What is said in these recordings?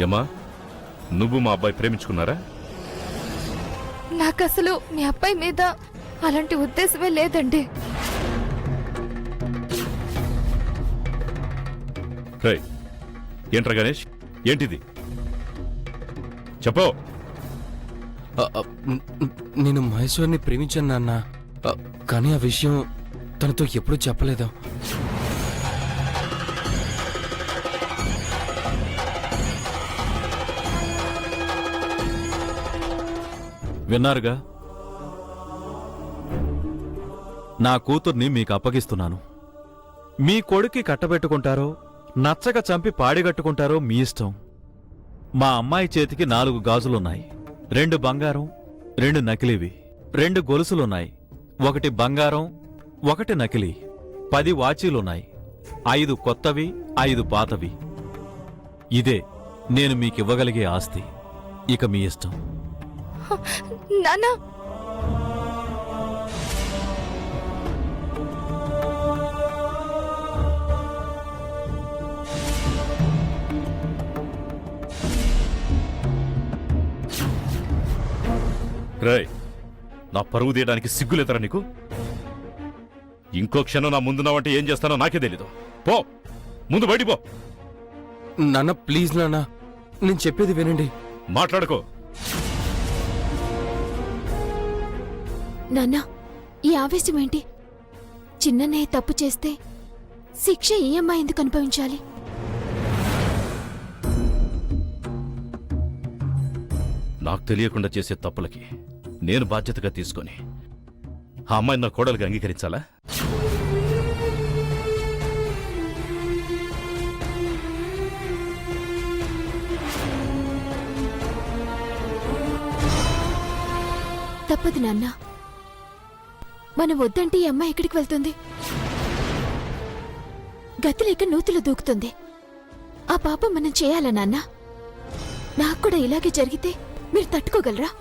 ఏమా, నువ్వు మా అబ్బాయి ప్రేమించుకున్నారా? నాకు అసలు మీ అబ్బాయి మీద అలాంటి ఉద్దేశమే లేదండి. ఏంట్రా గణేష్, ఏంటిది చెప్పు. నేను మహేశ్వర్ని ప్రేమించాను నాన్న, కానీ ఆ విషయం తనతో ఎప్పుడూ చెప్పలేదు. విన్నారుగా, నా కూతుర్ని మీకు అప్పగిస్తున్నాను. మీ కొడుక్కి కట్టబెట్టుకుంటారో నచ్చక చంపి పాడిగట్టుకుంటారో మీ ఇష్టం. మా అమ్మాయి చేతికి 4 గాజులున్నాయి, 2 బంగారం, 2 నకిలీవి, 2 గొలుసులున్నాయి, 1 బంగారం, 1 నకిలీ, 10 వాచీలున్నాయి, 5 కొత్తవి, 5 పాతవి. ఇదే నేను మీకివ్వగలిగే ఆస్తి. ఇక మీ ఇష్టం. నానా, నా పరువు తీయడానికి సిగ్గులేతరా నీకు? ఇంకో క్షణం నా ముందున్నావంటే ఏం చేస్తానో నాకే తెలీదు. పో, ముందు బయటికి పో. నాన్న ప్లీజ్ నాన్న, నేను చెప్పేది వినండి. మాట్లాడుకో. నాన్నా, ఈ ఆవేశం ఏంటి? చిన్నన్నయ్య తప్పు చేస్తే శిక్ష ఈ అమ్మాయి ఎందుకు అనుభవించాలి? నాకు తెలియకుండా చేసే తప్పులకి నేను బాధ్యతగా తీసుకొని ఆ అమ్మాయిని నా కోడలుగా అంగీకరించాలా? తప్పదు నాన్న. మనం వద్దంటే ఈ అమ్మాయి ఎక్కడికి వెళ్తుంది? గతి లేక నూతిలో దూకుతుంది. ఆ పాపం మనం చేయాలా నాన్న? నాకు కూడా ఇలాగే జరిగితే మీరు తట్టుకోగలరా?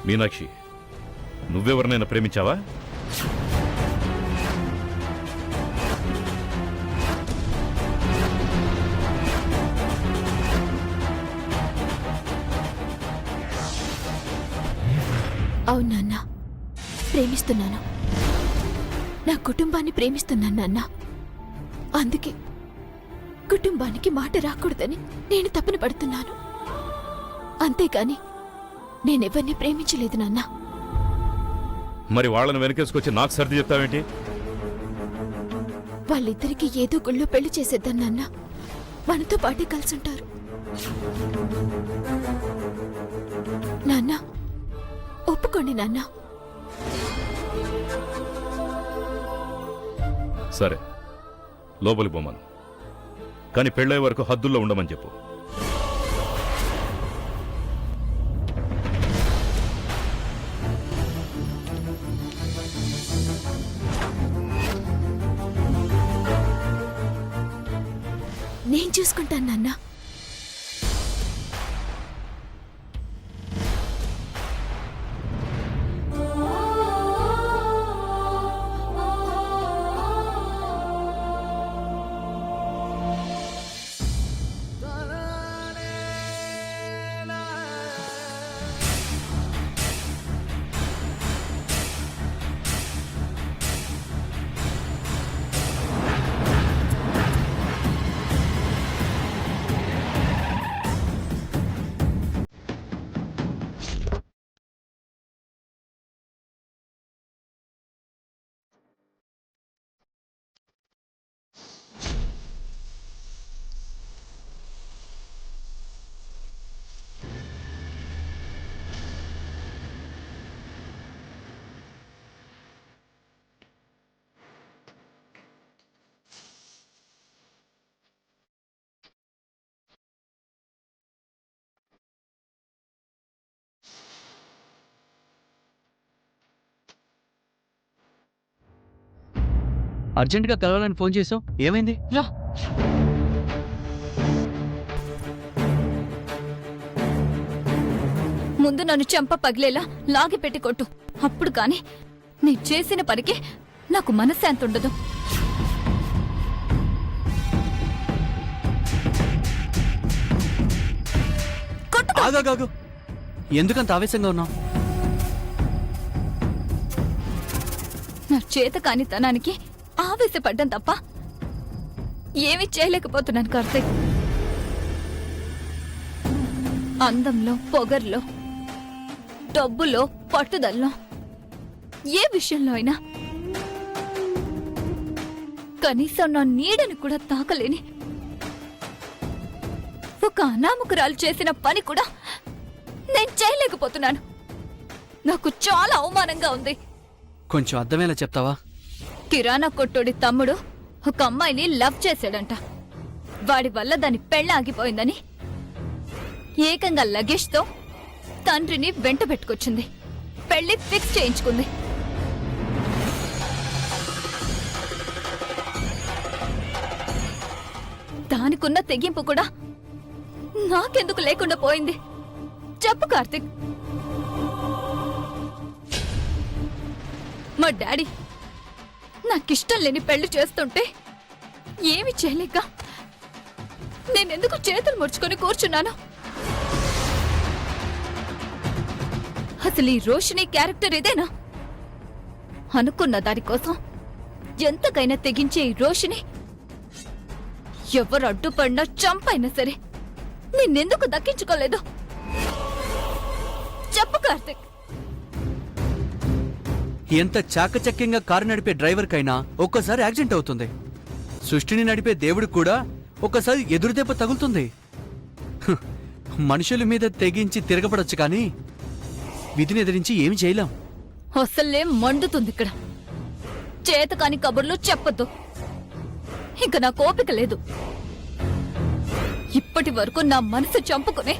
మీనాక్షి, నువ్వెవరినైనా ప్రేమించావా? అవును నాన్న, ప్రేమిస్తున్నాను. నా కుటుంబాన్ని ప్రేమిస్తున్నాను నాన్న. అందుకే కుటుంబానికి మాట రాకూడదని నేను తప్పున పడుతున్నాను. అంతేకాని నేనెవరిని ప్రేమించలేదు నాన్న. మరి వాళ్ళని వెనకేసుకొచ్చి నాకు సర్ది చెప్తావేంటి? వాళ్ళిద్దరికీ ఏదో గుళ్ళో పెళ్లి చేసేద్దాం నాన్న. మనతో పాటే కలిసుంటారు. నాన్న, ఒప్పుకోండి నాన్న. సరే, లోపలికి పోమను. కానీ పెళ్ళయ్యే వరకు హద్దుల్లో ఉండమని చెప్పు. నేను చూసుకుంటాను నాన్న. అర్జెంటుగా కలవాలని ఫోన్ చేసావు, ఏమైంది? రా. ముందు నన్ను చెంప పగిలేలా లాగి పెట్టి కొట్టు. అప్పుడు కాని నీ చేసిన పనికి నాకు మనశ్శాంతి ఉండదు. ఆగాగాగు ఎందుకంత ఆవేశంగా ఉన్నావు? నా చేత కాని తనానికి ఆవేశపడ్డం తప్ప ఏమీ చేయలేకపోతున్నాను కార్తీక్. అందంలో, పొగర్లో, డబ్బులో, పట్టుదల్లో, ఏ విషయంలో అయినా కనీసం నా నీడని కూడా తాకలేని ఒక అనామకురాలు చేసిన పని కూడా నేను చేయలేకపోతున్నాను. నాకు చాలా అవమానంగా ఉంది. కొంచెం అర్థమేలా చెప్తావా? కిరాణా కొట్టుడి తమ్ముడు ఒక అమ్మాయిని లవ్ చేశాడంట. వాడి వల్ల దాని పెళ్ళ ఆగిపోయిందని ఏకంగా లగేజ్తో తండ్రిని వెంట పెట్టుకొచ్చింది. పెళ్లి ఫిక్స్ చేయించుకుంది. దానికున్న తెగింపు కూడా నాకెందుకు లేకుండా పోయింది చెప్పు కార్తిక్. మా డాడీ నాకిష్టం లేని పెళ్లి చేస్తుంటే ఏమి చేయలేక నేనెందుకు చేతులు ముడుచుకొని కూర్చున్నాను? అసలు ఈ రోషిని క్యారెక్టర్ ఇదేనా? అనుకున్న దానికోసం ఎంతకైనా తెగించే ఈ రోషిని ఎవరు అడ్డుపడినా చంపైనా సరే నిన్నెందుకు దక్కించుకోలేదు చెప్పు కార్తిక్. ఎంత చాకచక్యంగా కారు నడిపే డ్రైవర్కైనా ఒక్కసారి యాక్సిడెంట్ అవుతుంది. సృష్టిని నడిపే దేవుడికి కూడా ఒక్కసారి ఎదురుదెబ్బ తగులుతుంది. హ్, మనుషుల మీద తెగించి తిరగబడొచ్చు కానీ విధిని ఎదిరించి ఏమి చేయలేం. అసలే మండుతుంది ఇక్కడ. చేతకాని కబుర్లు చెప్పొద్దు. ఇంక నా కోపిక లేదు. ఇప్పటి వరకు నా మనసు చంపుకునే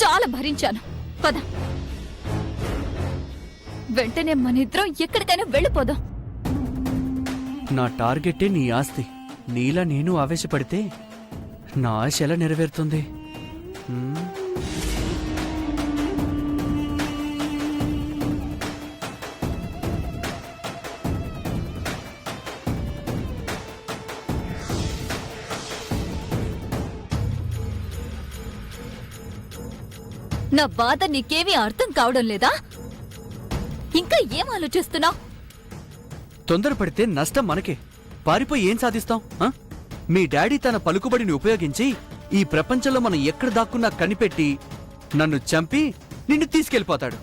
చాలా భరించాను. పద, వెంటనే మనిద్దరం ఎక్కడికైనా వెళ్ళిపోదాం. నా టార్గెటే నీ ఆస్తి. నీలా నేను ఆవేశపడితే నా ఆశ ఎలా నెరవేరుతుంది? హ్మ్? నా బాధ నీకేమీ అర్థం కావడం లేదా? ఇంకా ఏం ఆలోచిస్తున్నావు? తొందరపడితే నష్టం మనకే. పారిపోయి ఏం సాధిస్తాం? ఆ? మీ డాడీ తన పలుకుబడిని ఉపయోగించి ఈ ప్రపంచంలో మనం ఎక్కడ దాక్కున్నా కనిపెట్టి నన్ను చంపి నిన్ను తీసుకెళ్ళిపోతాడు.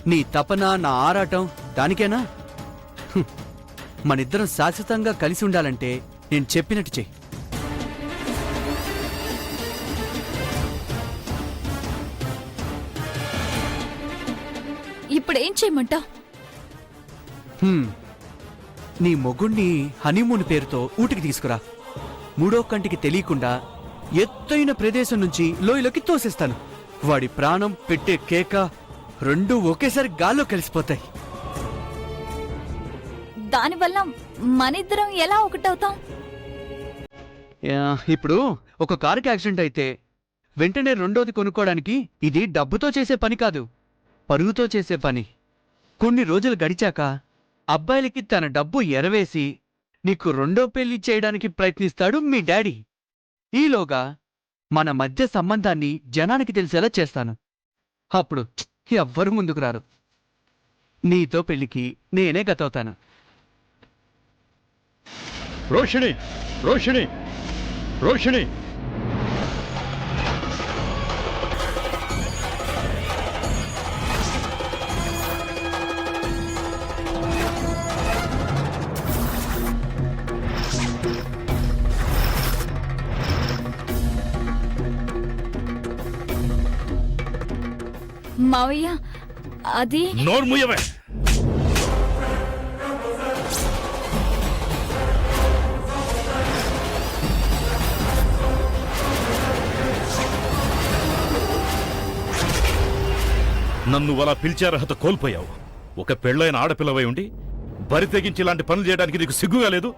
నీ తపన, నా ఆరాటం దానికేనా? హ్మ్. మనిద్దరం శాశ్వతంగా కలిసి ఉండాలంటే నేను చెప్పినట్టు చెయ్యి. ఇప్పుడేం చేయమంటావు? హ్మ్. నీ మొగుణ్ణి హనీమూన్ పేరుతో ఊటికి తీసుకురా. మూడో కంటికి తెలియకుండా ఎత్తైన ప్రదేశం నుంచి లోయలోకి తోసేస్తాను. వాడి ప్రాణం, పెట్టే కేక రెండూ ఒకేసారి గాల్లో కలిసిపోతాయి. దానివల్ల మనిద్దరం ఎలా ఒకటవుతాం? ఇప్పుడు ఒక కారుకి యాక్సిడెంట్ అయితే వెంటనే రెండోది కొనుక్కోవడానికి ఇది డబ్బుతో చేసే పని కాదు, పరుగుతో చేసే పని. కొన్ని రోజులు గడిచాక అబ్బాయిలకి తన డబ్బు ఎరవేసి నీకు రెండో పెళ్లి చేయడానికి ప్రయత్నిస్తాడు మీ డాడీ. ఈలోగా మన మధ్య సంబంధాన్ని జనానికి తెలిసేలా చేస్తాను. అప్పుడు ఎవ్వరూ ముందుకు రారు. నీతో పెళ్లికి నేనే గతవుతాను. రోషిణి, రోషిణి, రోషిణి! మావయ్య, అది నోరు ముయ్యవే. నన్ను అలా పిలిచే అర్హత కోల్పోయావు. ఒక పెళ్ళైన ఆడపిల్లవై ఉండి బరి తెగించి ఇలాంటి పనులు చేయడానికి నీకు సిగ్గుగా లేదు?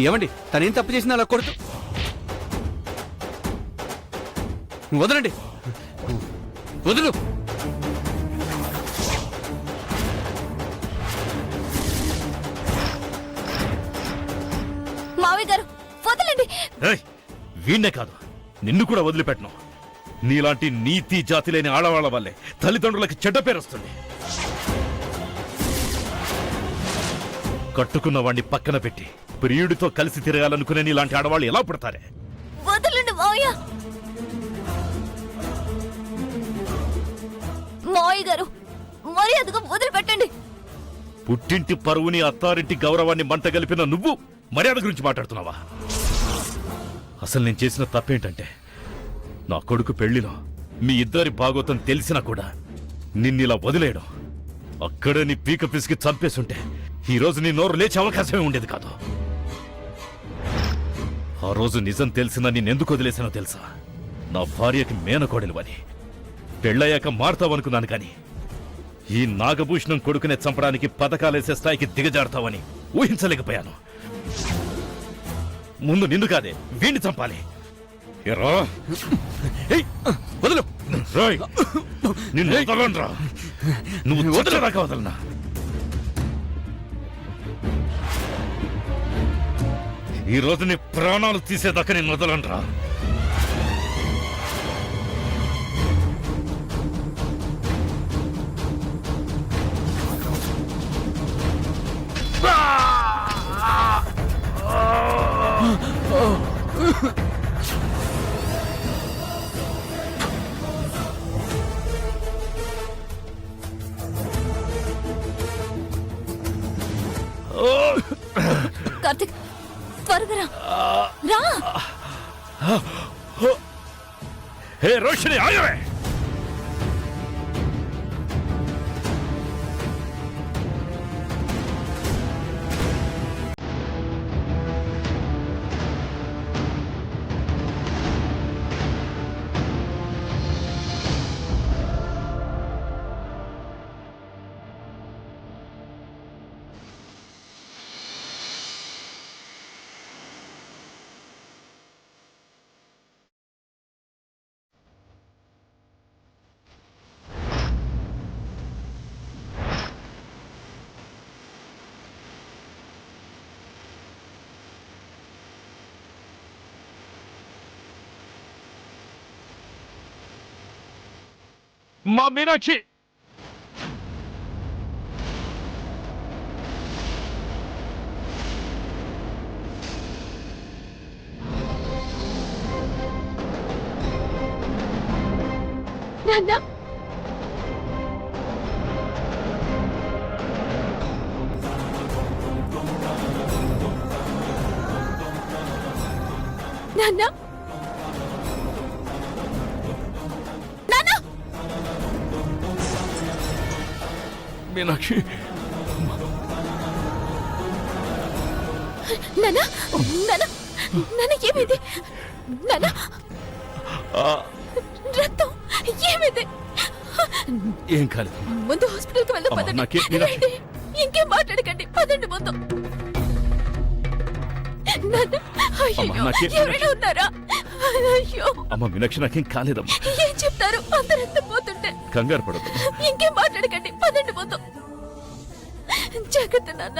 ఏమండి, తనేం తప్పు చేసినా అలా కొడుతూ వదలండి. వదులు. మావయ్య గారు వదలండి. ఏయ్, వీణ్ణే కాదు నిన్ను కూడా వదిలిపెట్టను. నీలాంటి నీతి జాతి లేని ఆడవాళ్ల వల్లే తల్లిదండ్రులకి చెడ్డ పేరు వస్తుంది. కట్టుకున్న వాణ్ణి పక్కన పెట్టి ప్రియుడితో కలిసి తిరగాలనుకునే నీలాంటి ఆడవాళ్ళు ఎలా పుడతారే? వదలండి మావయ్య. మావయ్య గారు మర్యాదగా వదిలిపెట్టండి. పుట్టింటి పరువుని అత్తారింటి గౌరవాన్ని మంట గలిపిన నువ్వు మర్యాద గురించి మాట్లాడుతున్నావా? అసలు నేను చేసిన తప్పేంటంటే నా కొడుకు పెళ్లిలో మీ ఇద్దరి భాగోతం తెలిసినా కూడా నిన్నిలా వదిలేయడం. అక్కడే నీ పీక పిసికి చంపేస్తుంటే ఈ రోజు నీ నోరు లేచే అవకాశమే ఉండేది కాదు. ఆ రోజు నిజం తెలిసినా నేనెందుకు వదిలేసానో తెలుసా? నా భార్యకి మేనకోడలివని. పెళ్ళయ్యాక మారుతావనుకున్నాను కానీ ఈ నాగభూషణం కొడుకునే చంపడానికి పథకాలేసే స్థాయికి దిగజారుతావని ఊహించలేకపోయాను. ముందు నిన్ను కాదే వీణ్ణి చంపాలి. ఎరా వదలు. రాయ్, నిన్ను వదలనురా. నువ్వు వదలదాకా వదలనా? ఈ రోజు నీ ప్రాణాలు తీసేదాకా నేను వదలనురా. కార్తిక్ త్వరగా రా. రా. హే రోషిని ఆగవే. మా మీనాక్షి నాన్న నాన్న మీనాక్షి నాన్న నాన్న నాన్న ఏమైంది? నాన్న రక్తం ఏమైంది? ఏం కాలేదు. ముందు హాస్పిటల్కి వెళ్దాం. అమ్మా, పదండి. నాకే- మీనాక్షి. రండి. ఇంకేం మాట్లాడకండి. పదండి ముందు. నాన్న అయ్యో నాకే- ఎవరైనా ఉన్నారా? అయ్యో అమ్మ మీనాక్షి నాకేం కాలేదమ్మా. ఏం చెప్తారు? అంత రక్తం పోతుంటే. కంగారు పడదు. ఇంకేం మాట్లాడకండి. పదండి ముందు. జాగ్రత్త నాన్న.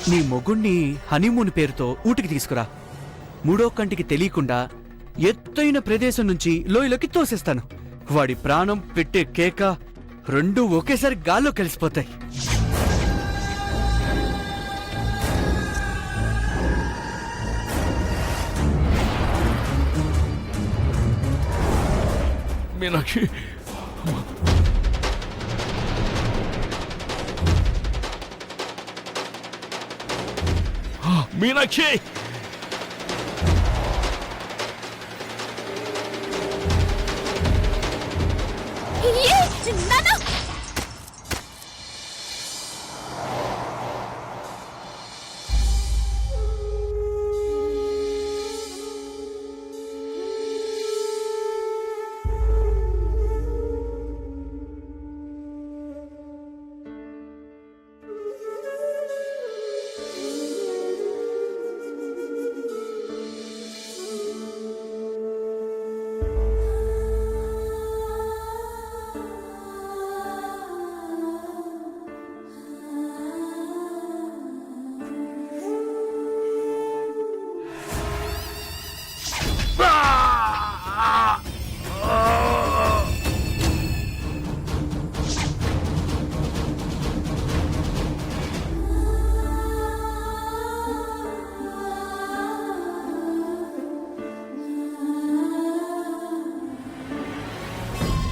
నీ మొగుణ్ణి హనీమూన్ పేరుతో ఊటికి తీసుకురా. మూడో కంటికి తెలియకుండా ఎత్తైన ప్రదేశం నుంచి లోయలోకి తోసేస్తాను. వాడి ప్రాణం పెట్టే కేక రెండూ ఒకేసారి గాల్లో కలిసిపోతాయి. మీనాక్షి మీనాక్షి నాన్న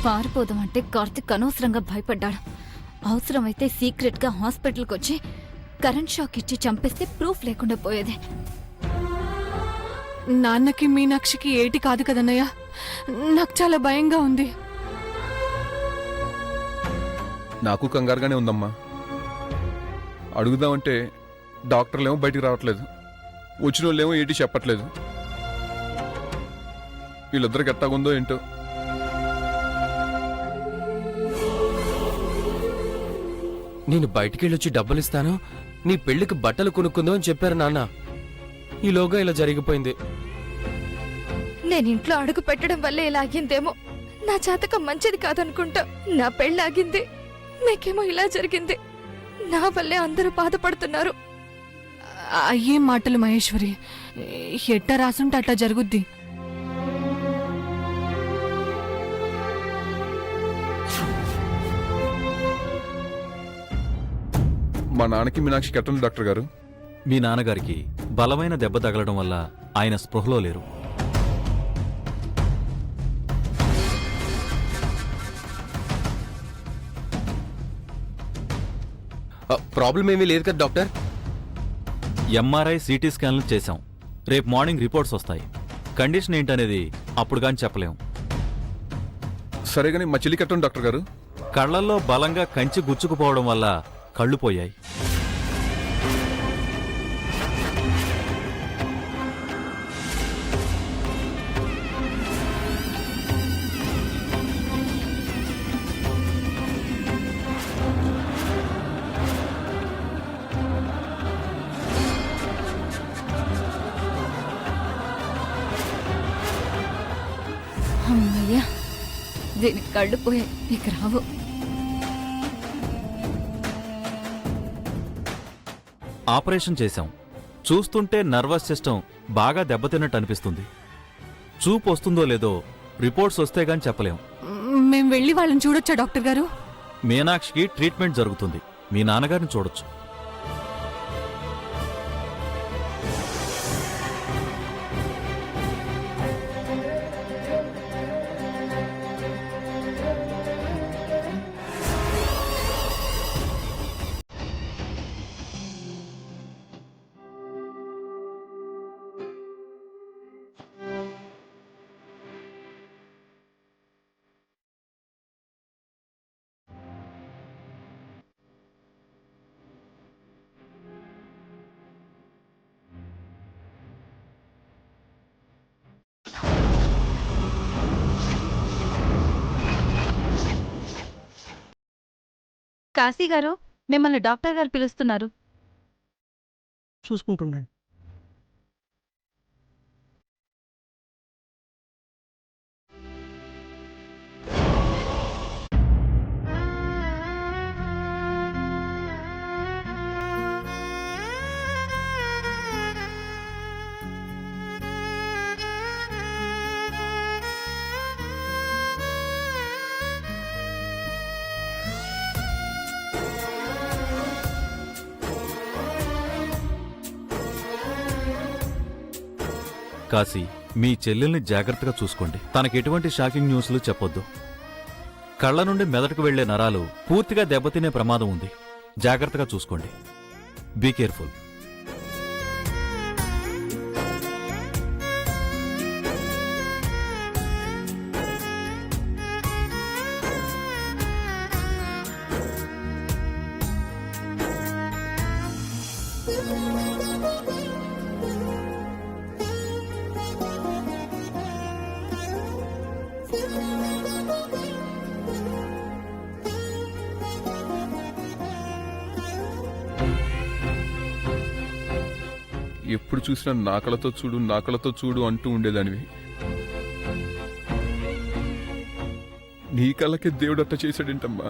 పారిపోదామంటే కార్తిక్ అనవసరంగా భయపడ్డాడు. అవసరమైతే సీక్రెట్గా హాస్పిటల్కి వచ్చి కరెంట్ షాక్ ఇచ్చి చంపేస్తే ప్రూఫ్ లేకుండా పోయేది. నాన్నకి మీనాక్షికి ఏటి కాదు కదన్నయ్య. నాకు చాలా భయంగా ఉంది. నాకు కంగారుగానే ఉందమ్మా. అడుగుదామంటే డాక్టర్లేమో బయటికి రావట్లేదు, వచ్చిన వాళ్ళేమో ఏంటి చెప్పట్లేదు. వీళ్ళిద్దరికి ఎట్టాగుందో ఏంటో. నేను బయటికెళ్ళొచ్చి డబ్బులిస్తాను, నీ పెళ్లికి బట్టలు కొనుక్కుందాం అని చెప్పారు నాన్న. ఈలోగా ఇలా జరిగిపోయింది. నేను ఇంట్లో అడుగు పెట్టడం వల్లే ఇలా ఆగిందేమో. నా జాతకం మంచిది కాదనుకుంటా. నా పెళ్ళాగింది, మీకేమో ఇలా జరిగింది. నా వల్లే అందరూ బాధపడుతున్నారు. అయ్యేం మాటలు మహేశ్వరి. ఎట్టా రాసుంటే అట్లా జరుగుద్ది. మా నాన్నకి మీనాక్షికి ఎట్టండి డాక్టర్ గారు? మీ నాన్నగారికి బలమైన దెబ్బ తగలడం వల్ల ఆయన స్పృహలో లేరు. ప్రాబ్లం ఏమీ లేదు కదా డాక్టర్? ఎంఆర్ఐ సిటీ స్కాన్లు చేశాం. రేపు మార్నింగ్ రిపోర్ట్స్ వస్తాయి. కండిషన్ ఏంటనేది అప్పుడు కానీ చెప్పలేం. సరే కానీ మా చెల్లికి ఎట్టండి డాక్టర్ గారు? కళ్లల్లో బలంగా కంచి గుచ్చుకుపోవడం వల్ల కళ్ళు పోయాయి. అమ్మయ్యా, దీనికి కళ్ళు పోయాయి, ఇక రావు. ఆపరేషన్ చేశాం. చూస్తుంటే నర్వస్ సిస్టమ్ బాగా దెబ్బతిన్నట్టు అనిపిస్తుంది. చూపు వస్తుందో లేదో రిపోర్ట్స్ వస్తే గాని చెప్పలేం. మేం వెళ్ళి వాళ్ళని చూడొచ్చా డాక్టర్ గారు? మీనాక్షికి ట్రీట్మెంట్ జరుగుతుంది. మీ నాన్నగారిని చూడొచ్చు. కాశీ గారు, మిమ్మల్ని డాక్టర్ గారు పిలుస్తున్నారు. చూసుకుంటున్నాను. కాశీ, మీ చెల్లెల్ని జాగ్రత్తగా చూసుకోండి. తనకి ఎటువంటి షాకింగ్ న్యూస్లు చెప్పొద్దు. కళ్ళ నుండి మెదడుకు వెళ్లే నరాలు పూర్తిగా దెబ్బతినే ప్రమాదం ఉంది. జాగ్రత్తగా చూసుకోండి. Be careful. ఎప్పుడు చూసినా నాకలతో చూడు నాకలతో చూడు అంటూ ఉండేదానివి. నీ కళ్ళకి దేవుడు అట్ట చేశాడేంటమ్మా?